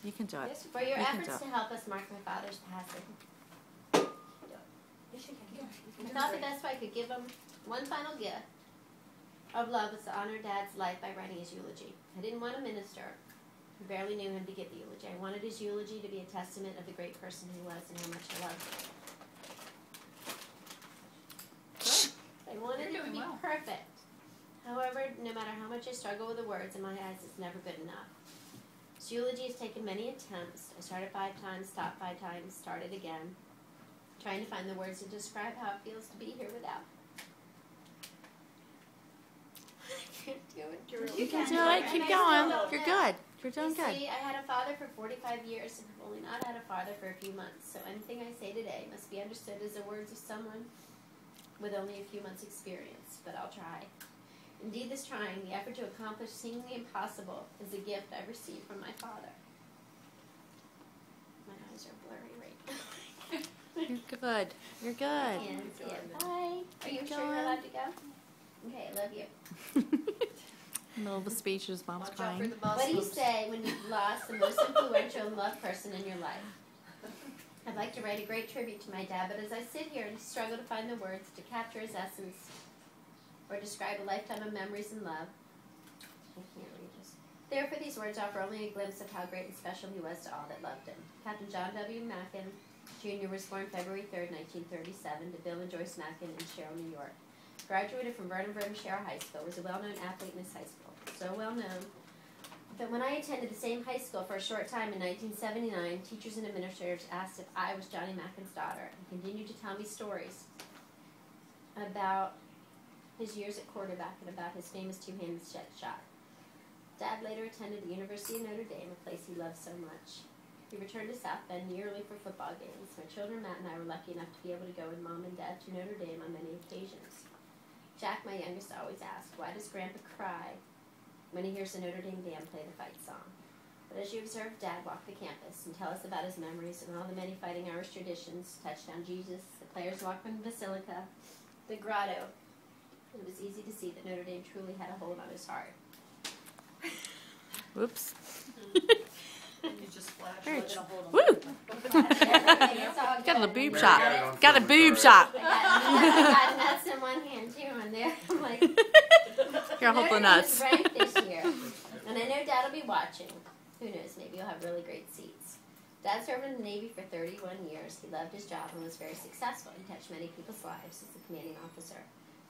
You can do it. For your efforts to help us mark my father's passing, I thought the best way I could give him one final gift of love was to honor Dad's life by writing his eulogy. I didn't want a minister who barely knew him to give the eulogy. I wanted his eulogy to be a testament of the great person he was and how much I loved him. I wanted it to be perfect. However, no matter how much I struggle with the words, in my eyes, it's never good enough. This eulogy has taken many attempts. I started 5 times, stopped 5 times, started again, trying to find the words to describe how it feels to be here without. I can't do it, Drew. You can do it. Keep going. You're good. You're doing good. See, I had a father for 45 years and have only not had a father for a few months. So anything I say today must be understood as the words of someone with only a few months' experience. But I'll try. Indeed, this trying, the effort to accomplish seemingly impossible, is a gift I received from my father. My eyes are blurry right now. You're good. You're good. Bye. Are you sure you're allowed to go? Okay, I love you. Middle of a speech, his mom's crying. What do you say when you've lost the most influential and loved person in your life? I'd like to write a great tribute to my dad, but as I sit here and struggle to find the words to capture his essence or describe a lifetime of memories and love, I can't read this. Therefore, these words offer only a glimpse of how great and special he was to all that loved him. Captain John W. Mackin, Jr. was born February 3rd, 1937, to Bill and Joyce Mackin in Sherrill, New York. Graduated from Vernon Sherrill High School, was a well-known athlete in his high school. So well-known that when I attended the same high school for a short time in 1979, teachers and administrators asked if I was Johnny Mackin's daughter and continued to tell me stories about his years at quarterback and about his famous two-handed shot. Dad later attended the University of Notre Dame, a place he loved so much. He returned to South Bend yearly for football games. My children, Matt and I, were lucky enough to be able to go with Mom and Dad to Notre Dame on many occasions. Jack, my youngest, always asked, why does Grandpa cry when he hears the Notre Dame band play the fight song? But as you observe Dad walk the campus and tell us about his memories and all the many Fighting Irish traditions, Touchdown Jesus, the players walk from the Basilica, the grotto, it was easy to see that Notre Dame truly had a hold on his heart. Whoops. You just flashed. Woo! Got a boob shot. Got a boob shot. I got nuts in one hand too, and there I'm like, You're holding nuts. Ranked this year, and I know Dad will be watching. Who knows? Maybe you'll have really great seats. Dad served in the Navy for 31 years. He loved his job and was very successful. He touched many people's lives as a commanding officer.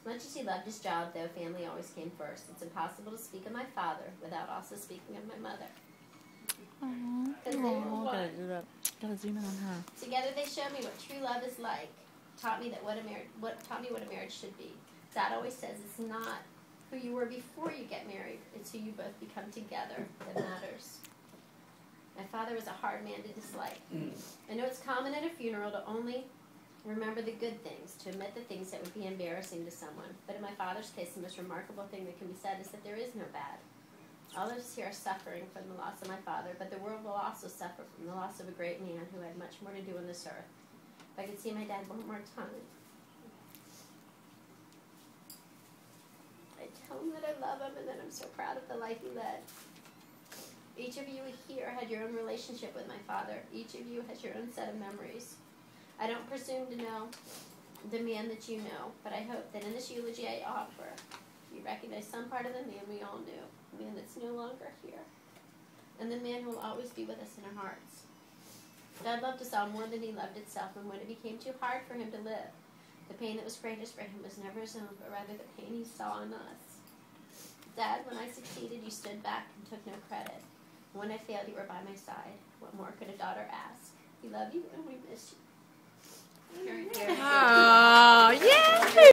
As much as he loved his job, though, family always came first. It's impossible to speak of my father without also speaking of my mother. Gotta zoom in on her. Together they showed me what true love is like. Taught me what a marriage should be. Dad always says it's not who you were before you get married. It's who you both become together that matters. My father was a hard man to dislike. I know it's common at a funeral to only remember the good things, to omit the things that would be embarrassing to someone. But in my father's case, the most remarkable thing that can be said is that there is no bad. All of us here are suffering from the loss of my father, but the world will also suffer from the loss of a great man who had much more to do on this earth. If I could see my dad one more time, I'd tell him that I love him and that I'm so proud of the life he led. Each of you here had your own relationship with my father. Each of you has your own set of memories. I don't presume to know the man that you know, but I hope that in this eulogy I offer, you recognize some part of the man we all knew, the man that's no longer here, and the man who will always be with us in our hearts. Dad loved us all more than he loved itself, and when it became too hard for him to live, the pain that was greatest for him was never his own, but rather the pain he saw in us. Dad, when I succeeded, you stood back and took no credit. When I failed, you were by my side. What more could a daughter ask? We love you, and we miss you. Oh, yeah!